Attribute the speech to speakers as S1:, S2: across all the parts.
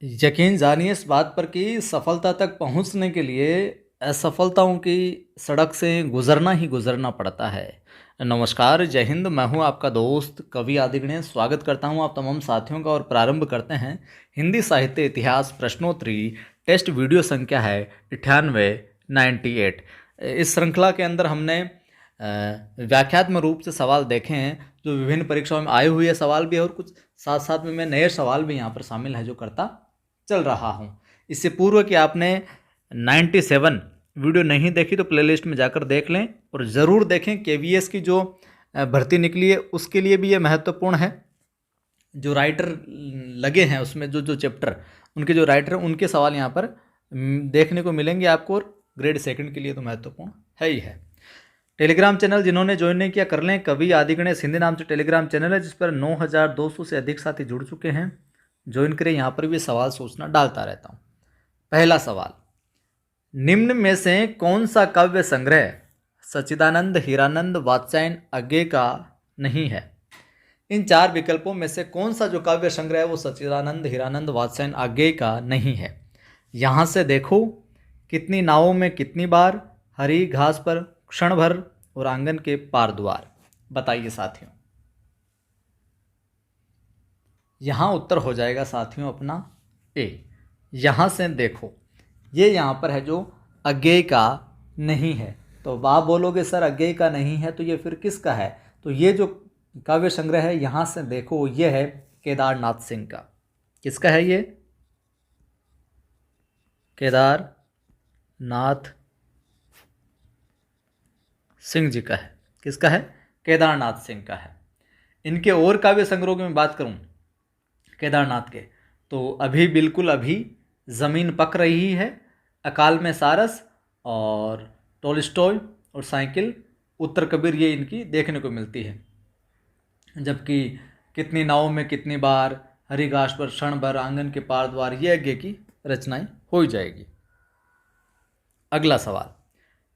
S1: यकीन जानिए इस बात पर कि सफलता तक पहुंचने के लिए असफलताओं की सड़क से गुजरना ही गुजरना पड़ता है। नमस्कार, जय हिंद। मैं हूं आपका दोस्त कवि आदिगणे। स्वागत करता हूं आप तमाम साथियों का और प्रारंभ करते हैं हिंदी साहित्य इतिहास प्रश्नोत्तरी टेस्ट। वीडियो संख्या है 9898। इस श्रृंखला के अंदर हमने व्याख्यात्मक रूप से सवाल देखे हैं जो विभिन्न परीक्षाओं में आए हुए सवाल भी है, और कुछ साथ साथ में मैं नए सवाल भी यहाँ पर शामिल है जो करता चल रहा हूँ। इससे पूर्व कि आपने 97 वीडियो नहीं देखी तो प्लेलिस्ट में जाकर देख लें, और ज़रूर देखें। केवीएस की जो भर्ती निकली है उसके लिए भी ये महत्वपूर्ण है। जो राइटर लगे हैं उसमें जो चैप्टर उनके जो राइटर उनके सवाल यहाँ पर देखने को मिलेंगे आपको, और ग्रेड सेकंड के लिए तो महत्वपूर्ण है ही है। टेलीग्राम चैनल जिन्होंने ज्वाइन नहीं किया कर लें। कवि आदिगणेश हिंदी नाम से टेलीग्राम चैनल है जिस पर 9200 से अधिक साथी जुड़ चुके हैं। ज्वाइन करें, यहाँ पर भी सवाल सूचना डालता रहता हूँ। पहला सवाल, निम्न में से कौन सा काव्य संग्रह सच्चिदानंद हीरानंद वात्स्यायन अज्ञे का नहीं है? इन चार विकल्पों में से कौन सा जो काव्य संग्रह है वो सच्चिदानंद हीरानंद वात्स्यायन अज्ञे का नहीं है? यहाँ से देखो, कितनी नावों में कितनी बार, हरी घास पर क्षण भर, और आंगन के पार द्वार। बताइए साथियों। यहाँ उत्तर हो जाएगा साथियों अपना ए। यहाँ से देखो, ये यहाँ पर है जो अज्ञेय का नहीं है। तो आप बोलोगे सर अज्ञेय का नहीं है तो ये फिर किसका है? तो ये जो काव्य संग्रह है यहाँ से देखो, ये है केदारनाथ सिंह का। किसका है ये? केदारनाथ सिंह जी का है। किसका है? केदारनाथ सिंह का है। इनके और काव्य संग्रहों की मैं बात करूं केदारनाथ के, तो अभी बिल्कुल अभी ज़मीन पक रही है, अकाल में सारस, और टोल्स्टॉय और साइकिल, उत्तर कबीर, ये इनकी देखने को मिलती है। जबकि कितनी नावों में कितनी बार, हरी घास पर क्षण भर, आंगन के पार द्वार, ये अज्ञे की रचनाएं हो जाएगी। अगला सवाल,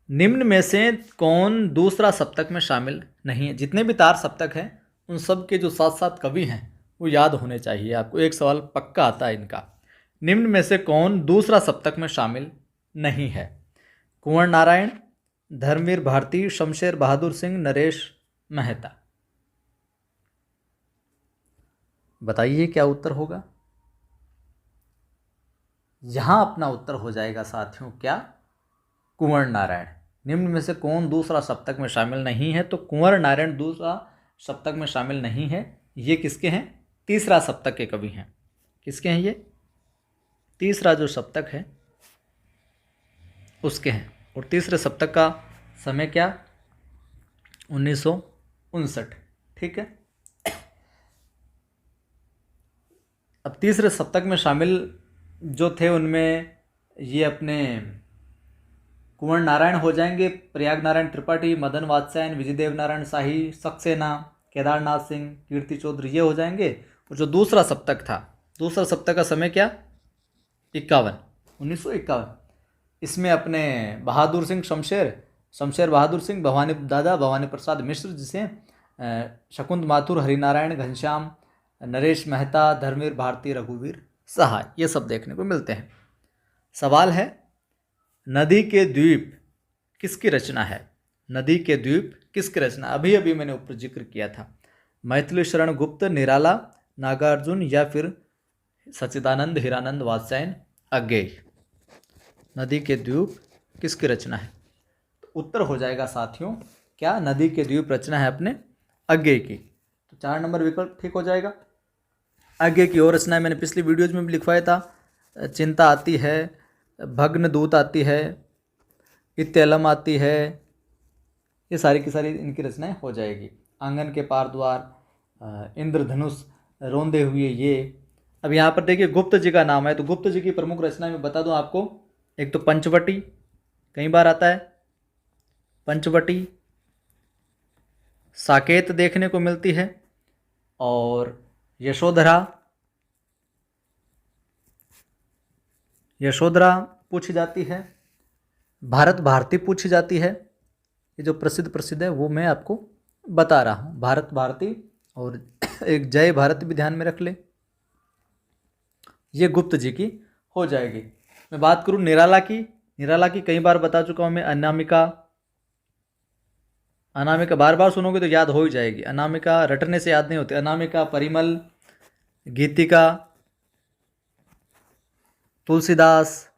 S1: निम्न में से कौन दूसरा सप्तक में शामिल नहीं है? जितने भी तार सप्तक हैं उन सब के जो साथ साथ कवि हैं वो याद होने चाहिए आपको। एक सवाल पक्का आता है इनका। निम्न में से कौन दूसरा सप्तक में शामिल नहीं है? कुंवर नारायण, धर्मवीर भारती, शमशेर बहादुर सिंह, नरेश मेहता। बताइए क्या उत्तर होगा? यहां अपना उत्तर हो जाएगा साथियों क्या? कुंवर नारायण। निम्न में से कौन दूसरा सप्तक में शामिल नहीं है? तो कुंवर नारायण दूसरा सप्तक में शामिल नहीं है। ये किसके हैं? तीसरा सप्तक के कवि हैं। किसके हैं ये? तीसरा जो सप्तक है उसके हैं। और तीसरे सप्तक का समय क्या? 1959। ठीक है। अब तीसरे सप्तक में शामिल जो थे उनमें ये अपने कुंवर नारायण हो जाएंगे, प्रयाग नारायण त्रिपाठी, मदन वात्स्यायन, विजयदेव नारायण शाही, सक्सेना, केदारनाथ सिंह, कीर्ति चौधरी, ये हो जाएंगे। और जो दूसरा सप्तक था, दूसरा सप्तक का समय क्या? 1951। इसमें अपने बहादुर सिंह, शमशेर बहादुर सिंह, भवानी प्रसाद मिश्र, जिसे शकुंत माथुर, हरिनारायण घनश्याम, नरेश मेहता, धर्मवीर भारती, रघुवीर सहाय, ये सब देखने को मिलते हैं। सवाल है, नदी के द्वीप किसकी रचना है? नदी के द्वीप किसकी रचना? अभी अभी मैंने ऊपर जिक्र किया था। मैथिली शरण गुप्त, निराला, नागार्जुन, या फिर सच्चिदानंद हीरानंद वात्स्यायन अज्ञेय। नदी के द्वीप किसकी रचना है? तो उत्तर हो जाएगा साथियों क्या? नदी के द्वीप रचना है अपने अज्ञेय की। तो 4 नंबर विकल्प ठीक हो जाएगा। अज्ञेय की और रचना मैंने पिछली वीडियोज में भी लिखवाया था। चिंता आती है, भग्न दूत आती है, इत्यलम आती है, ये सारी की सारी इनकी रचनाएं हो जाएगी। आंगन के पार द्वार, इंद्रधनुष, रोंदे हुए, ये। अब यहाँ पर देखिए गुप्त जी का नाम है, तो गुप्त जी की प्रमुख रचना में बता दूं आपको। एक तो पंचवटी, कई बार आता है पंचवटी, साकेत देखने को मिलती है, और यशोधरा पूछी जाती है, भारत भारती पूछी जाती है। ये जो प्रसिद्ध है वो मैं आपको बता रहा हूँ। भारत भारती और एक जय भारत भी ध्यान में रख ले। ये गुप्त जी की हो जाएगी। मैं बात करूं निराला की, निराला की कई बार बता चुका हूं मैं। अनामिका, अनामिका बार बार सुनोगे तो याद हो ही जाएगी। अनामिका रटने से याद नहीं होती। अनामिका, परिमल, गीतिका, तुलसीदास,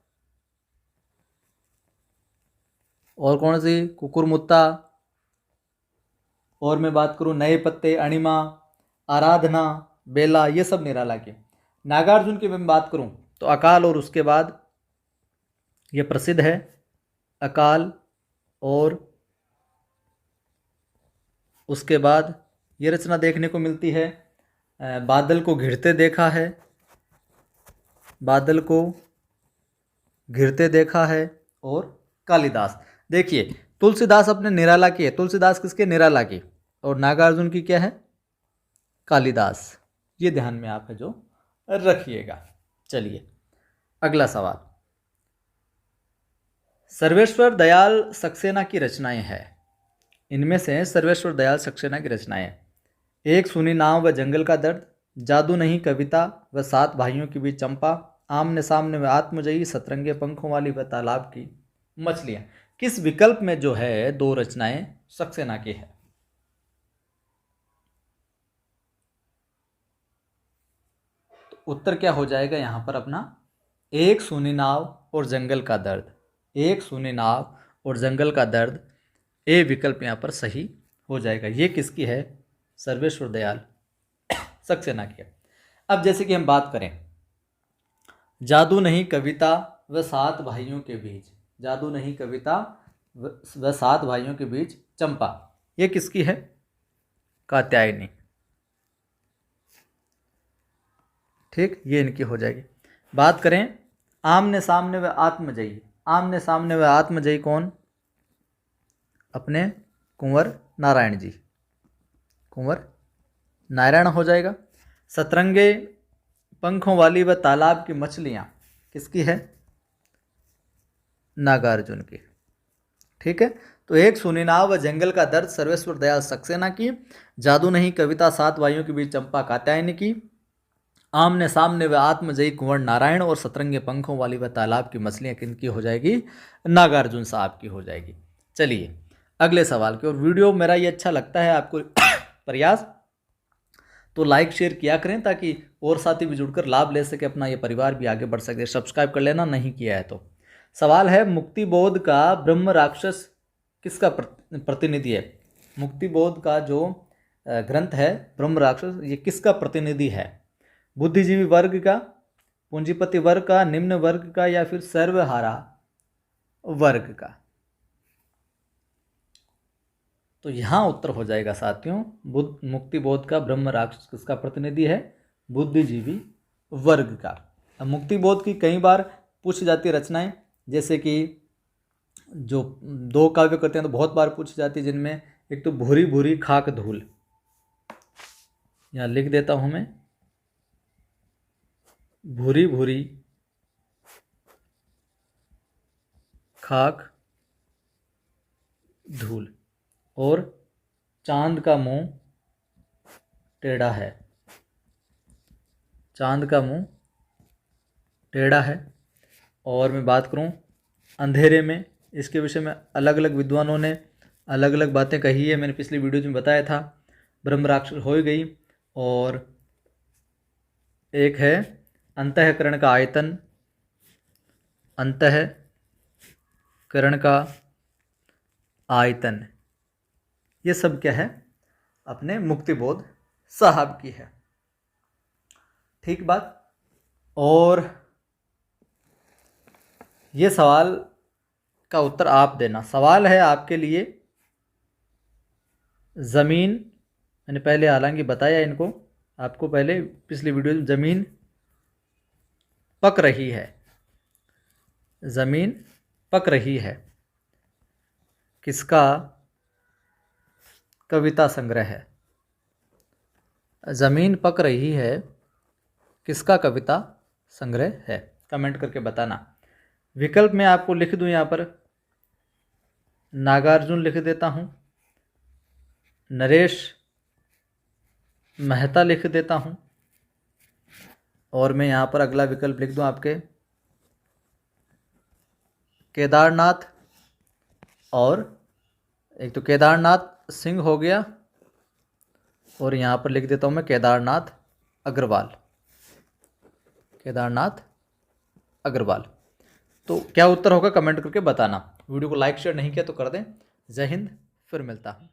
S1: और कौन सी, कुकुरमुत्ता, और मैं बात करूं नए पत्ते, अणिमा, आराधना, बेला, ये सब निराला के। नागार्जुन की मैं बात करूं तो अकाल और उसके बाद, ये प्रसिद्ध है, अकाल और उसके बाद। ये रचना देखने को मिलती है। बादल को घिरते देखा है, बादल को घिरते देखा है, और कालिदास। देखिए तुलसीदास अपने निराला की है, तुलसीदास किसके, निराला की, और नागार्जुन की क्या है, कालिदास। ये ध्यान में आप है जो रखिएगा। चलिए अगला सवाल। सर्वेश्वर दयाल सक्सेना की रचनाएं हैं, इनमें से सर्वेश्वर दयाल सक्सेना की रचनाएं हैं। एक सूनी नाव व जंगल का दर्द, जादू नहीं कविता व सात भाइयों के बीच चंपा, आमने सामने व आत्मजयी, सतरंगे पंखों वाली व तालाब की मछलियां। किस विकल्प में जो है दो रचनाएं सक्सेना की है? तो उत्तर क्या हो जाएगा यहां पर अपना, एक सूनी नाव और जंगल का दर्द। एक सूनी नाव और जंगल का दर्द, ए विकल्प यहाँ पर सही हो जाएगा। ये किसकी है, सर्वेश्वर दयाल सक्सेना की है। अब जैसे कि हम बात करें, जादू नहीं कविता व सात भाइयों के बीच, जादू नहीं कविता व सात भाइयों के बीच चंपा, ये किसकी है, कात्यायनी। ठीक, ये इनकी हो जाएगी। बात करें आमने सामने व आत्मजयी, आमने सामने व आत्मजयी कौन, अपने कुंवर नारायण जी, कुंवर नारायण हो जाएगा। सतरंगे पंखों वाली व तालाब की मछलियां किसकी है, नागार्जुन की। ठीक है, तो एक सूनी नाव व जंगल का दर्द सर्वेश्वर दयाल सक्सेना की, जादू नहीं कविता सात भाइयों के बीच चंपा कात्यायनी की, आमने सामने व आत्मजयी कुंवर नारायण, और सतरंगे पंखों वाली व तालाब की मछलियां किनकी हो जाएगी, नागार्जुन साहब की हो जाएगी। चलिए अगले सवाल की। और वीडियो मेरा ये अच्छा लगता है आपको प्रयास, तो लाइक शेयर किया करें ताकि और साथी भी जुड़कर लाभ ले सके, अपना ये परिवार भी आगे बढ़ सके। सब्सक्राइब कर लेना नहीं किया है तो। सवाल है, मुक्तिबोध का ब्रह्म राक्षस किसका प्रतिनिधि है? मुक्तिबोध का जो ग्रंथ है ब्रह्म राक्षस, ये किसका प्रतिनिधि है? बुद्धिजीवी वर्ग का, पूंजीपति वर्ग का, निम्न वर्ग का, या फिर सर्वहारा वर्ग का? तो यहाँ उत्तर हो जाएगा साथियों, मुक्तिबोध का ब्रह्म राक्षस किसका प्रतिनिधि है? बुद्धिजीवी वर्ग का। अब मुक्तिबोध की कई बार पूछी जाती है रचनाएं, जैसे कि जो दो काव्य करते हैं तो बहुत बार पूछी जाती है, जिनमें एक तो भूरी भूरी खाक धूल, यहाँ लिख देता हूं मैं, भूरी भूरी खाक धूल, और चांद का मुंह टेढ़ा है, चांद का मुंह टेढ़ा है। और मैं बात करूं अंधेरे में, इसके विषय में अलग अलग विद्वानों ने अलग अलग बातें कही है, मैंने पिछली वीडियो में बताया था। ब्रह्म राक्षस हो गई, और एक है अंतःकरण का आयतन, अंतःकरण का आयतन, ये सब क्या है, अपने मुक्तिबोध साहब की है। ठीक बात। और ये सवाल का उत्तर आप देना। सवाल है आपके लिए, ज़मीन, मैंने पहले हालांकि बताया इनको आपको पहले पिछली वीडियो में, ज़मीन पक रही है, ज़मीन पक रही है किसका कविता संग्रह है? ज़मीन पक रही है किसका कविता संग्रह है? कमेंट करके बताना। विकल्प मैं आपको लिख दूं, यहाँ पर नागार्जुन लिख देता हूं, नरेश मेहता लिख देता हूं, और मैं यहाँ पर अगला विकल्प लिख दूँ आपके केदारनाथ, और एक तो केदारनाथ सिंह हो गया, और यहाँ पर लिख देता हूँ मैं केदारनाथ अग्रवाल, केदारनाथ अग्रवाल। तो क्या उत्तर होगा कमेंट करके बताना। वीडियो को लाइक शेयर नहीं किया तो कर दें। जय हिंद, फिर मिलता हूँ।